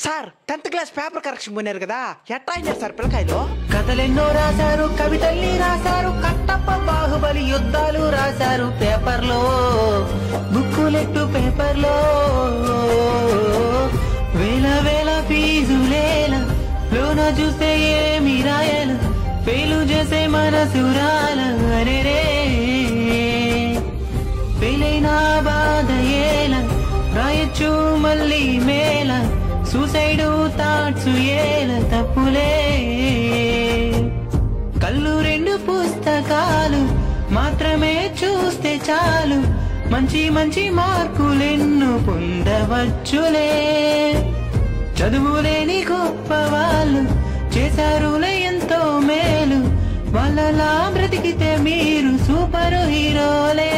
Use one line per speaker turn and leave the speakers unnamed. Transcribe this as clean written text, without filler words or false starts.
Sir 10th class paper correction పోయినారు కదా, ఎట్లా అయినారు సార్ పిల్లకాయలు?
కథలెన్నో రాశారు, కవితల్ని రాశారు, కట్టప్ప బాహుబలి యుద్ధాలు రాశారు పేపర్లో, బుక్కులెట్టు పేపర్లో. వేల వేల ఫీజులేల లోన చూస్తే ఏమి రాయాల, ఫెయిలు చేసే మనసు రాల. అరెరే ఫెయిలైన బాధ ఏల, రాయొచ్చు మళ్ళీ మేల, సూసైడు థాట్స్ ఏల తప్పులే. కళ్ళు 2 పుస్తకాలు మాత్రమే చూస్తే చాలు, మంచి మంచి మార్కులెన్ను పొందవచ్చులే. చదువులేని గొప్ప వాళ్ళు చేశారులే ఎంతో మేలు, వాళ్ళలా బ్రతికితే మీరు సూపర్ హీరోలే.